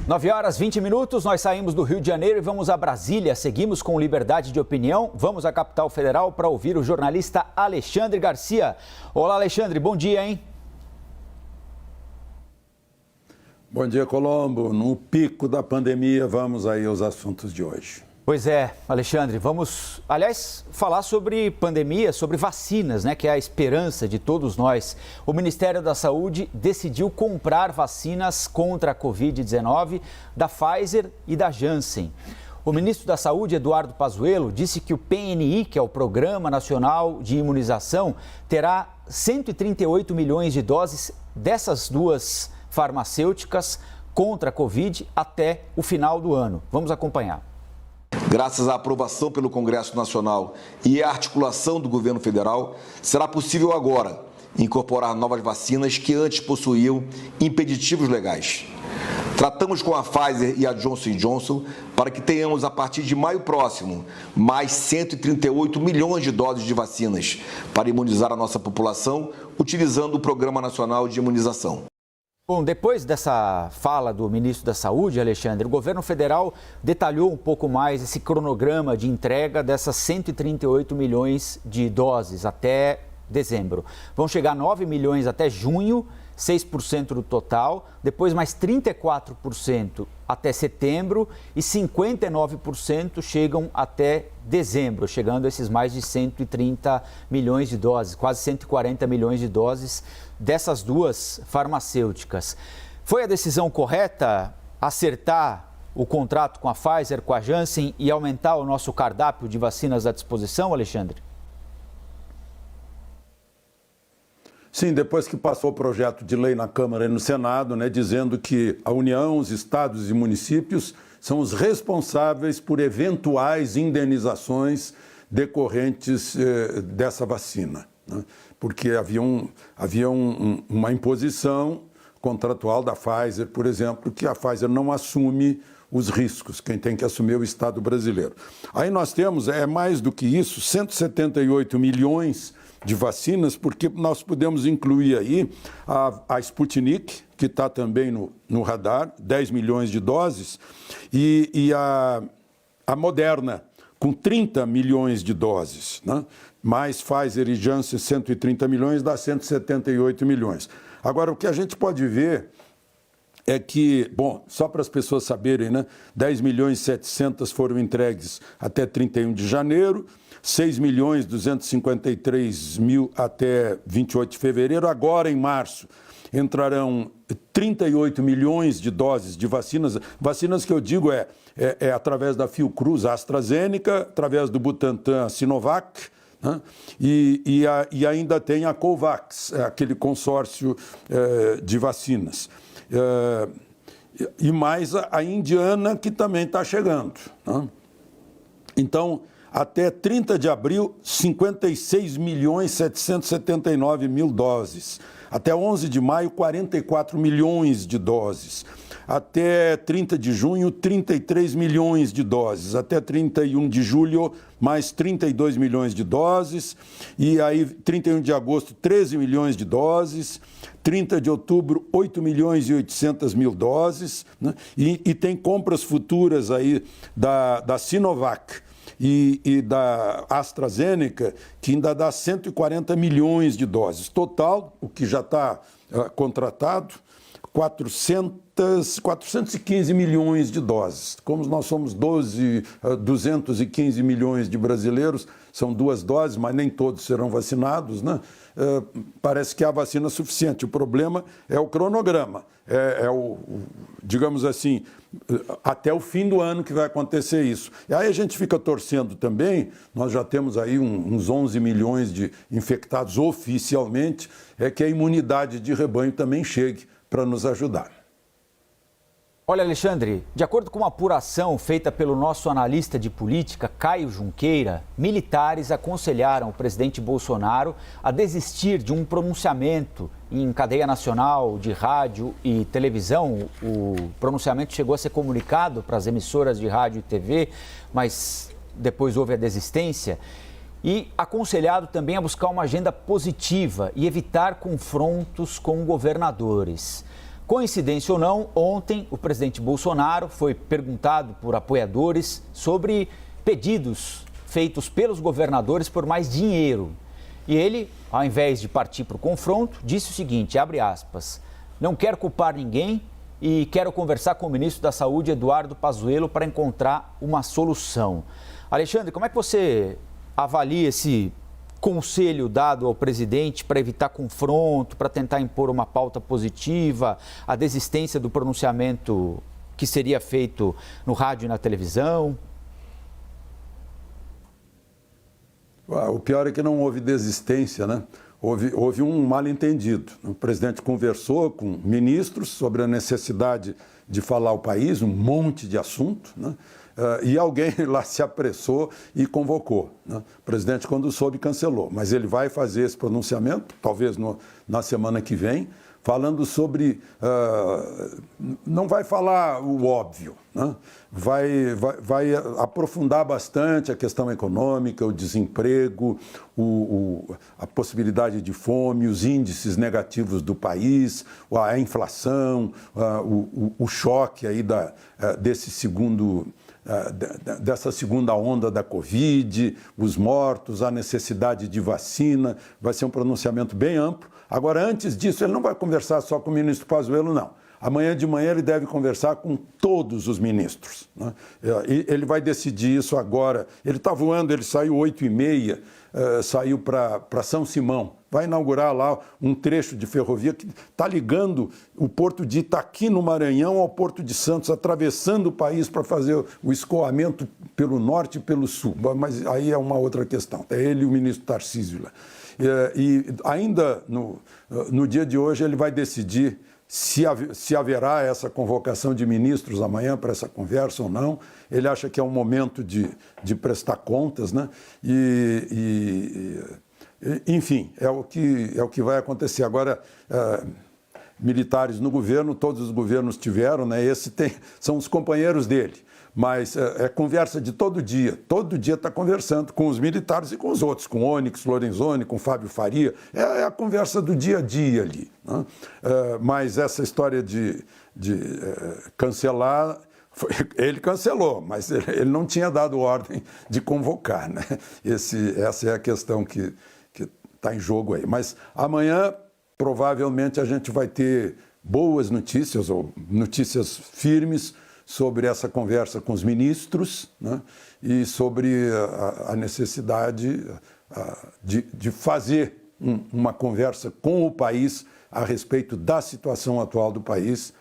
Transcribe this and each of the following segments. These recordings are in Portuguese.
9h20, nós saímos do Rio de Janeiro e vamos a Brasília. Seguimos com liberdade de opinião. Vamos à capital federal para ouvir o jornalista Alexandre Garcia. Olá, Alexandre, bom dia, hein? Bom dia, Colombo. No pico da pandemia, vamos aí aos assuntos de hoje. Pois é, Alexandre, vamos, aliás, falar sobre pandemia, sobre vacinas, né, que é a esperança de todos nós. O Ministério da Saúde decidiu comprar vacinas contra a Covid-19 da Pfizer e da Janssen. O ministro da Saúde, Eduardo Pazuello, disse que o PNI, que é o Programa Nacional de Imunização, terá 138 milhões de doses dessas duas farmacêuticas contra a Covid até o final do ano. Vamos acompanhar. Graças à aprovação pelo Congresso Nacional e à articulação do governo federal, será possível agora incorporar novas vacinas que antes possuíam impeditivos legais. Tratamos com a Pfizer e a Johnson & Johnson para que tenhamos, a partir de maio próximo, mais 138 milhões de doses de vacinas para imunizar a nossa população, utilizando o Programa Nacional de Imunização. Bom, depois dessa fala do ministro da Saúde, Alexandre, o governo federal detalhou um pouco mais esse cronograma de entrega dessas 138 milhões de doses até dezembro. Vão chegar 9 milhões até junho, 6% do total, depois mais 34% até setembro e 59% chegam até dezembro, chegando a esses mais de 130 milhões de doses, quase 140 milhões de doses dessas duas farmacêuticas. Foi a decisão correta acertar o contrato com a Pfizer, com a Janssen e aumentar o nosso cardápio de vacinas à disposição, Alexandre? Sim, depois que passou o projeto de lei na Câmara e no Senado, dizendo que a União, os estados e municípios são os responsáveis por eventuais indenizações decorrentes dessa vacina, porque havia uma imposição contratual da Pfizer, por exemplo, que a Pfizer não assume os riscos, quem tem que assumir é o Estado brasileiro. Aí nós temos, mais do que isso, 178 milhões de vacinas, porque nós podemos incluir aí a Sputnik, que está também no radar, 10 milhões de doses, e a Moderna, com 30 milhões de doses, mais Pfizer e Janssen, 130 milhões, dá 178 milhões. Agora, o que a gente pode ver é que, bom, só para as pessoas saberem, 10 milhões e 700 foram entregues até 31 de janeiro, 6 milhões 253 mil até 28 de fevereiro. Agora, em março, entrarão 38 milhões de doses de vacinas. Vacinas que eu digo é através da Fiocruz, a AstraZeneca, através do Butantan, a Sinovac, e ainda tem a Covax, aquele consórcio de vacinas. E mais a indiana, que também está chegando. Então, até 30 de abril, 56 milhões 779 mil doses. Até 11 de maio, 44 milhões de doses. Até 30 de junho, 33 milhões de doses. Até 31 de julho, mais 32 milhões de doses. E aí, 31 de agosto, 13 milhões de doses. 30 de outubro, 8 milhões e 800 mil doses. E tem compras futuras aí da Sinovac e da AstraZeneca, que ainda dá 140 milhões de doses. Total, o que já está contratado, 415 milhões de doses. Como nós somos 215 milhões de brasileiros, são 2 doses, mas nem todos serão vacinados, parece que há vacina suficiente. O problema é o cronograma, digamos assim, até o fim do ano que vai acontecer isso. E aí a gente fica torcendo também, nós já temos aí uns 11 milhões de infectados oficialmente, que a imunidade de rebanho também chegue para nos ajudar. Olha, Alexandre, de acordo com uma apuração feita pelo nosso analista de política, Caio Junqueira, militares aconselharam o presidente Bolsonaro a desistir de um pronunciamento em cadeia nacional de rádio e televisão. O pronunciamento chegou a ser comunicado para as emissoras de rádio e TV, mas depois houve a desistência. E aconselhado também a buscar uma agenda positiva e evitar confrontos com governadores. Coincidência ou não, ontem o presidente Bolsonaro foi perguntado por apoiadores sobre pedidos feitos pelos governadores por mais dinheiro. E ele, ao invés de partir para o confronto, disse o seguinte, abre aspas, não quero culpar ninguém e quero conversar com o ministro da Saúde, Eduardo Pazuello, para encontrar uma solução. Alexandre, como é que você avalia esse conselho dado ao presidente para evitar confronto, para tentar impor uma pauta positiva, a desistência do pronunciamento que seria feito no rádio e na televisão? O pior é que não houve desistência, né? Houve um mal-entendido. O presidente conversou com ministros sobre a necessidade de falar ao país, um monte de assunto, né? E alguém lá se apressou e convocou, né? O presidente, quando soube, cancelou. Mas ele vai fazer esse pronunciamento, talvez na semana que vem, falando sobre... não vai falar o óbvio, né? Vai aprofundar bastante a questão econômica, o desemprego, a possibilidade de fome, os índices negativos do país, a inflação, o choque aí dessa segunda onda da Covid, os mortos, a necessidade de vacina. Vai ser um pronunciamento bem amplo. Agora, antes disso, ele não vai conversar só com o ministro Pazuello, não. Amanhã de manhã ele deve conversar com todos os ministros, né? E ele vai decidir isso agora. Ele está voando, ele saiu 8h30, saiu para São Simão. Vai inaugurar lá um trecho de ferrovia que está ligando o porto de Itaqui, no Maranhão, ao porto de Santos, atravessando o país para fazer o escoamento pelo norte e pelo sul. Mas aí é uma outra questão. É ele e o ministro Tarcísio lá. E ainda no dia de hoje ele vai decidir se haverá essa convocação de ministros amanhã para essa conversa ou não. Ele acha que é um momento de prestar contas, né? Enfim, é o que vai acontecer. Agora, militares no governo, todos os governos tiveram, né? São os companheiros dele. Mas é conversa de todo dia está conversando com os militares e com os outros, com Onyx Lorenzoni, com Fábio Faria, é a conversa do dia a dia ali, né? Mas essa história de cancelar, ele cancelou, mas ele não tinha dado ordem de convocar, né? Essa é a questão que está em jogo aí. Mas amanhã, provavelmente, a gente vai ter boas notícias, ou notícias firmes, sobre essa conversa com os ministros, né? E sobre a necessidade de fazer uma conversa com o país a respeito da situação atual do país,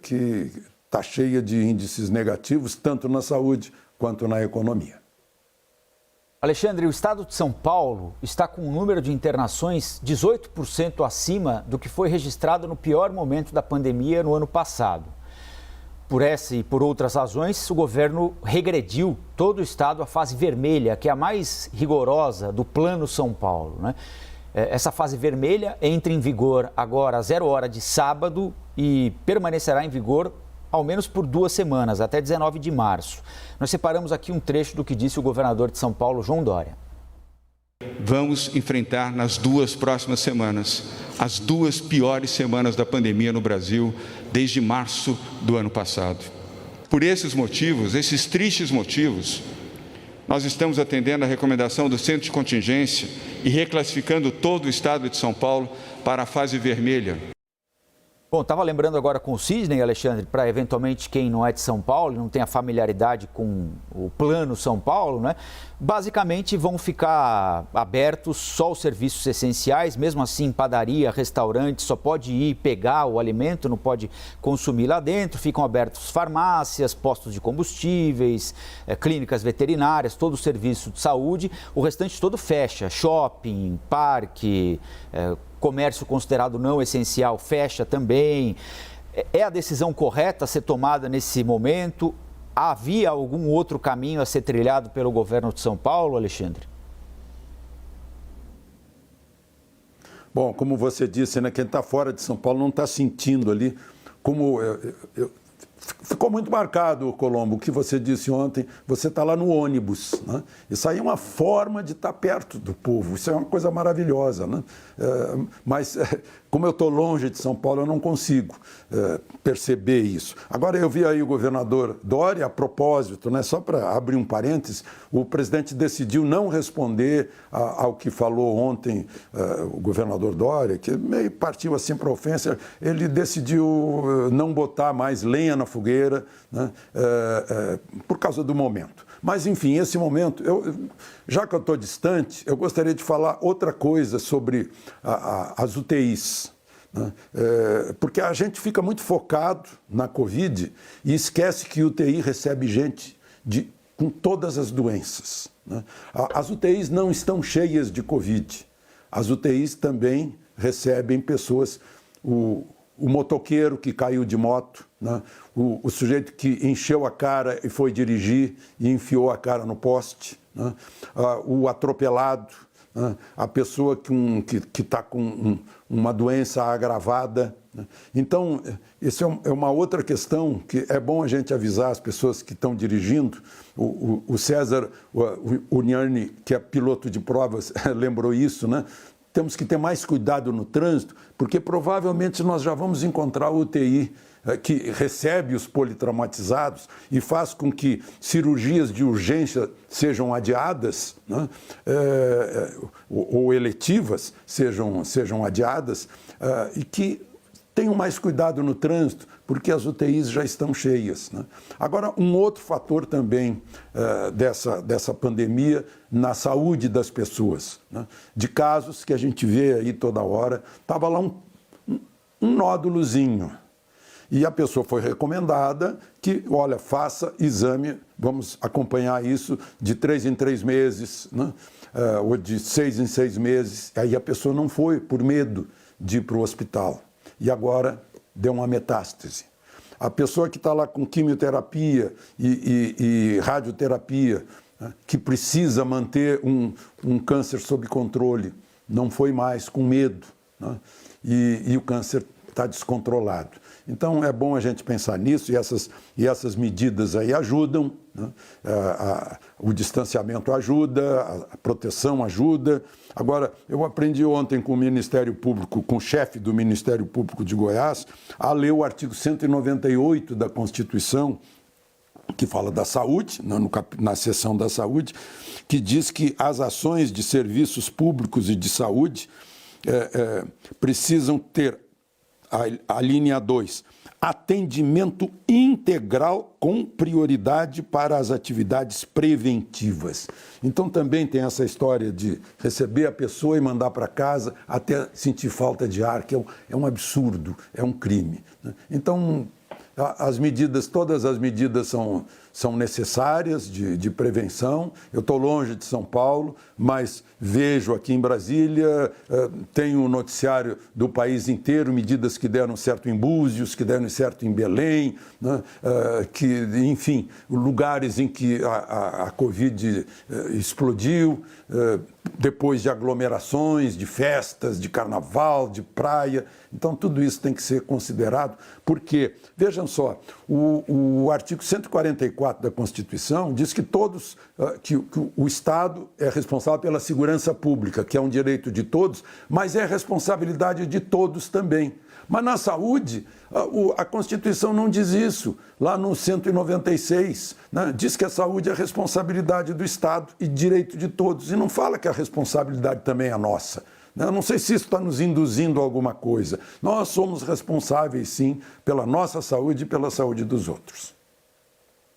que está cheia de índices negativos, tanto na saúde quanto na economia. Alexandre, o estado de São Paulo está com um número de internações 18% acima do que foi registrado no pior momento da pandemia no ano passado. Por essa e por outras razões, o governo regrediu todo o estado à fase vermelha, que é a mais rigorosa do Plano São Paulo, né? Essa fase vermelha entra em vigor agora às 0h de sábado e permanecerá em vigor ao menos por 2 semanas, até 19 de março. Nós separamos aqui um trecho do que disse o governador de São Paulo, João Dória. Vamos enfrentar nas 2 próximas semanas as 2 piores semanas da pandemia no Brasil desde março do ano passado. Por esses motivos, esses tristes motivos, nós estamos atendendo a recomendação do Centro de Contingência e reclassificando todo o estado de São Paulo para a fase vermelha. Bom, estava lembrando agora com o Sidney, Alexandre, para eventualmente quem não é de São Paulo, não tem a familiaridade com o Plano São Paulo, né? Basicamente vão ficar abertos só os serviços essenciais, mesmo assim padaria, restaurante, só pode ir pegar o alimento, não pode consumir lá dentro, ficam abertos farmácias, postos de combustíveis, clínicas veterinárias, todo o serviço de saúde, o restante todo fecha, shopping, parque, comércio considerado não essencial fecha também. É a decisão correta a ser tomada nesse momento? Havia algum outro caminho a ser trilhado pelo governo de São Paulo, Alexandre? Bom, como você disse, né, quem está fora de São Paulo não está sentindo ali. Como ficou muito marcado, Colombo, o que você disse ontem, você está lá no ônibus, né? Isso aí é uma forma de estar perto do povo, isso é uma coisa maravilhosa, né? Mas como eu estou longe de São Paulo, eu não consigo perceber isso. Agora eu vi aí o governador Dória, a propósito, né, só para abrir um parênteses, o presidente decidiu não responder ao que falou ontem o governador Dória, que meio partiu assim para a ofensa, ele decidiu não botar mais lenha na fogueira, né, por causa do momento. Mas, enfim, esse momento, já que eu estou distante, eu gostaria de falar outra coisa sobre as UTIs. Né? Porque a gente fica muito focado na Covid e esquece que UTI recebe gente com todas as doenças. Né? As UTIs não estão cheias de Covid. As UTIs também recebem pessoas... O motoqueiro que caiu de moto, né? O sujeito que encheu a cara e foi dirigir e enfiou a cara no poste, né? O atropelado, né? A pessoa que está com uma doença agravada. Né? Então, isso é uma outra questão que é bom a gente avisar as pessoas que estão dirigindo. O César Uniani, que é piloto de provas, lembrou isso, né? Temos que ter mais cuidado no trânsito, porque provavelmente nós já vamos encontrar o UTI que recebe os politraumatizados e faz com que cirurgias de urgência sejam adiadas, né? Ou eletivas sejam adiadas, e que tenham mais cuidado no trânsito, porque as UTIs já estão cheias. Né? Agora, um outro fator também dessa pandemia na saúde das pessoas, né? De casos que a gente vê aí toda hora, estava lá um nódulozinho, e a pessoa foi recomendada que, olha, faça exame, vamos acompanhar isso de 3 em 3 meses, né? Ou de 6 em 6 meses, aí a pessoa não foi por medo de ir para o hospital. E agora deu uma metástase. A pessoa que está lá com quimioterapia e radioterapia, né, que precisa manter um câncer sob controle, não foi mais com medo, né, e o câncer está descontrolado. Então é bom a gente pensar nisso e essas medidas aí ajudam, né? O distanciamento ajuda, a proteção ajuda. Agora, eu aprendi ontem com o Ministério Público, com o chefe do Ministério Público de Goiás, a ler o artigo 198 da Constituição, que fala da saúde, na seção da saúde, que diz que as ações de serviços públicos e de saúde precisam ter, a linha 2, atendimento integral com prioridade para as atividades preventivas. Então também tem essa história de receber a pessoa e mandar para casa até sentir falta de ar, que é um absurdo, é um crime. Então, todas as medidas são necessárias de prevenção. Eu estou longe de São Paulo, mas vejo aqui em Brasília, tenho o noticiário do país inteiro, medidas que deram certo em Búzios, que deram certo em Belém, né? Enfim, lugares em que a Covid explodiu, depois de aglomerações, de festas, de carnaval, de praia. Então, tudo isso tem que ser considerado, porque, vejam só, o artigo 144 da Constituição diz que que o Estado é responsável pela segurança pública, que é um direito de todos, mas é responsabilidade de todos também. Mas na saúde, a Constituição não diz isso. Lá no 196, né, diz que a saúde é responsabilidade do Estado e direito de todos, e não fala que a responsabilidade também é nossa. Eu não sei se isso está nos induzindo a alguma coisa. Nós somos responsáveis, sim, pela nossa saúde e pela saúde dos outros.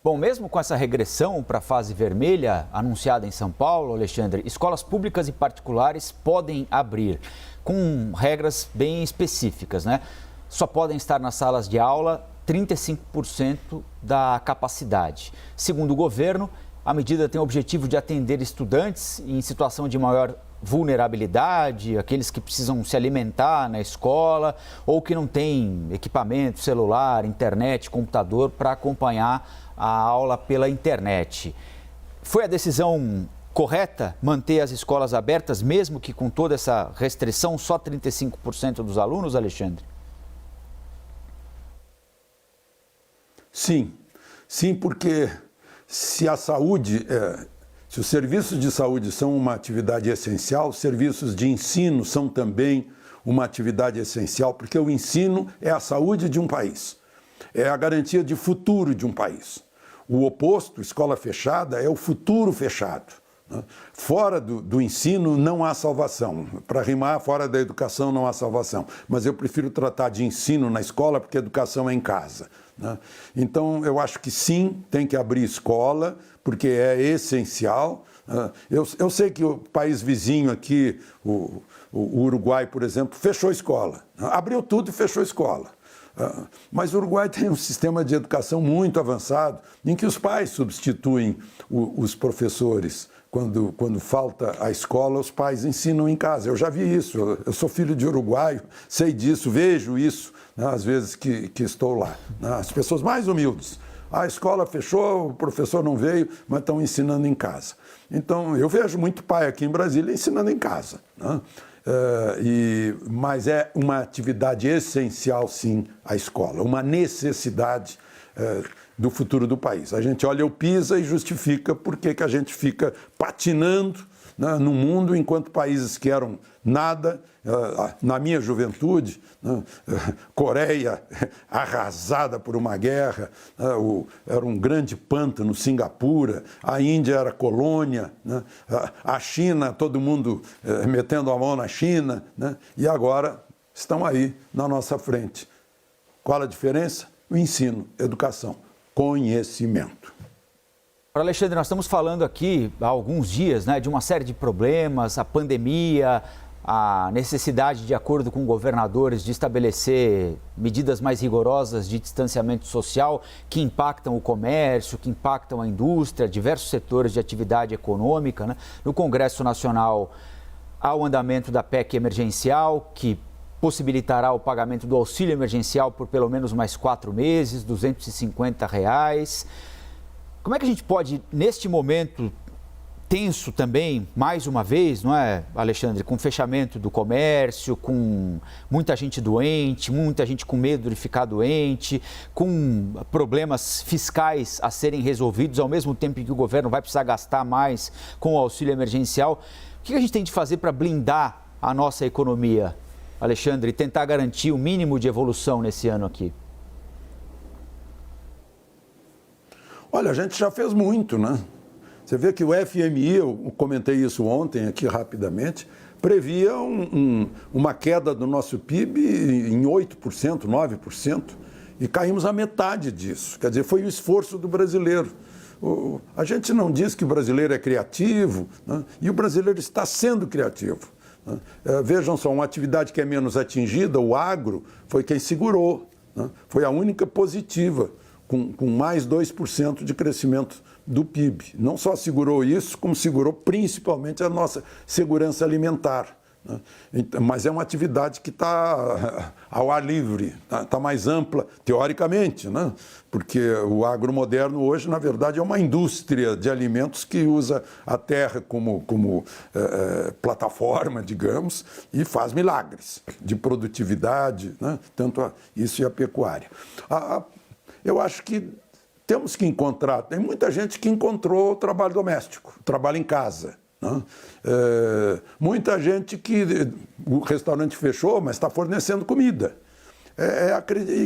Bom, mesmo com essa regressão para a fase vermelha anunciada em São Paulo, Alexandre, escolas públicas e particulares podem abrir com regras bem específicas, né? Só podem estar nas salas de aula 35% da capacidade. Segundo o governo, a medida tem o objetivo de atender estudantes em situação de maior vulnerabilidade, aqueles que precisam se alimentar na escola ou que não têm equipamento, celular, internet, computador para acompanhar a aula pela internet. Foi a decisão correta manter as escolas abertas, mesmo que com toda essa restrição, só 35% dos alunos, Alexandre? Sim, porque se a saúde, se os serviços de saúde são uma atividade essencial, os serviços de ensino são também uma atividade essencial, porque o ensino é a saúde de um país, é a garantia de futuro de um país. O oposto, escola fechada, é o futuro fechado. Fora do ensino não há salvação. Para rimar, fora da educação não há salvação. Mas eu prefiro tratar de ensino na escola porque a educação é em casa. Então, eu acho que sim, tem que abrir escola, porque é essencial. Eu sei que o país vizinho aqui, o Uruguai, por exemplo, fechou escola. Abriu tudo e fechou escola. Mas o Uruguai tem um sistema de educação muito avançado, em que os pais substituem os professores. Quando falta a escola, os pais ensinam em casa. Eu já vi isso, eu sou filho de uruguaio, sei disso, vejo isso, às vezes que estou lá. As pessoas mais humildes. A escola fechou, o professor não veio, mas estão ensinando em casa. Então, eu vejo muito pai aqui em Brasília ensinando em casa. Mas é uma atividade essencial, sim, a escola, uma necessidade do futuro do país. A gente olha o PISA e justifica por que a gente fica patinando no mundo, enquanto países que eram nada, na minha juventude, Coreia arrasada por uma guerra, era um grande pântano, Singapura, a Índia era colônia, a China, todo mundo metendo a mão na China, e agora estão aí na nossa frente. Qual a diferença? O ensino, educação, conhecimento. Alexandre, nós estamos falando aqui há alguns dias, de uma série de problemas, a pandemia, a necessidade, de acordo com governadores, de estabelecer medidas mais rigorosas de distanciamento social que impactam o comércio, que impactam a indústria, diversos setores de atividade econômica. No Congresso Nacional, há o andamento da PEC emergencial, que possibilitará o pagamento do auxílio emergencial por pelo menos mais 4 meses, R$ 250. Como é que a gente pode, neste momento tenso também, mais uma vez, não é, Alexandre, com o fechamento do comércio, com muita gente doente, muita gente com medo de ficar doente, com problemas fiscais a serem resolvidos, ao mesmo tempo que o governo vai precisar gastar mais com o auxílio emergencial, o que a gente tem de fazer para blindar a nossa economia, Alexandre, e tentar garantir o mínimo de evolução nesse ano aqui? Olha, a gente já fez muito, né? Você vê que o FMI, eu comentei isso ontem aqui rapidamente, previa uma queda do nosso PIB em 8%, 9%, e caímos à metade disso. Quer dizer, foi o esforço do brasileiro. A gente não diz que o brasileiro é criativo, né? E o brasileiro está sendo criativo. Vejam só, uma atividade que é menos atingida, o agro, foi quem segurou, né? Foi a única positiva, com mais 2% de crescimento do PIB. Não só segurou isso, como segurou principalmente a nossa segurança alimentar, né? Mas é uma atividade que está ao ar livre, está mais ampla, teoricamente, né? Porque o agro moderno hoje, na verdade, é uma indústria de alimentos que usa a terra como plataforma, digamos, e faz milagres de produtividade, né? Tanto isso e a pecuária. Eu acho que temos que encontrar, tem muita gente que encontrou o trabalho doméstico, trabalho em casa, né? Muita gente que o restaurante fechou, mas está fornecendo comida. É a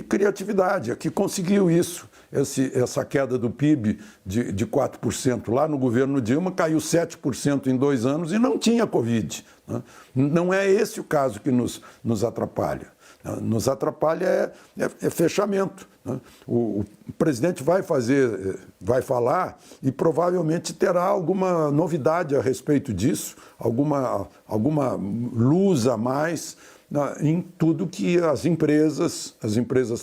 criatividade, que conseguiu isso. Essa queda do PIB de 4% lá no governo Dilma caiu 7% em 2 anos e não tinha Covid, né? Não é esse o caso que nos atrapalha. Nos atrapalha é fechamento, né? O presidente vai falar e provavelmente terá alguma novidade a respeito disso, alguma luz a mais em tudo que as empresas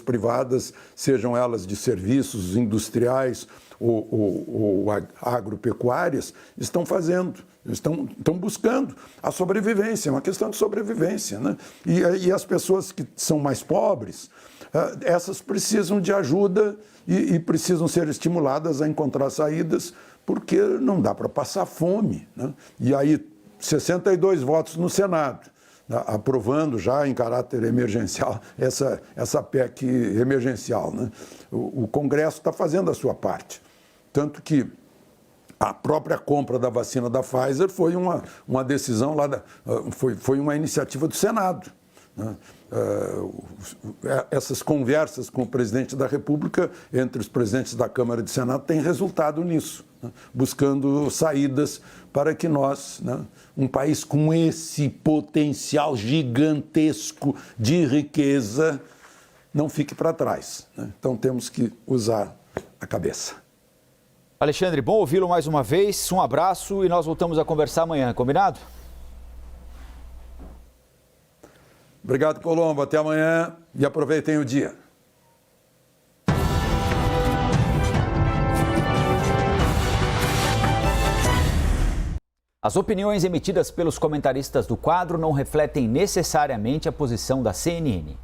privadas, sejam elas de serviços industriais ou agropecuárias, estão fazendo. Estão buscando a sobrevivência, é uma questão de sobrevivência, né? E as pessoas que são mais pobres, essas precisam de ajuda e precisam ser estimuladas a encontrar saídas, porque não dá para passar fome, né? E aí, 62 votos no Senado, aprovando já em caráter emergencial essa PEC emergencial, né? O Congresso está fazendo a sua parte. Tanto que a própria compra da vacina da Pfizer foi uma decisão foi uma iniciativa do Senado, né? Essas conversas com o presidente da República, entre os presidentes da Câmara e do Senado, têm resultado nisso, né? Buscando saídas para que nós, né, um país com esse potencial gigantesco de riqueza, não fique para trás, né? Então temos que usar a cabeça. Alexandre, bom ouvi-lo mais uma vez, um abraço e nós voltamos a conversar amanhã, combinado? Obrigado, Colombo, até amanhã e aproveitem o dia. As opiniões emitidas pelos comentaristas do quadro não refletem necessariamente a posição da CNN.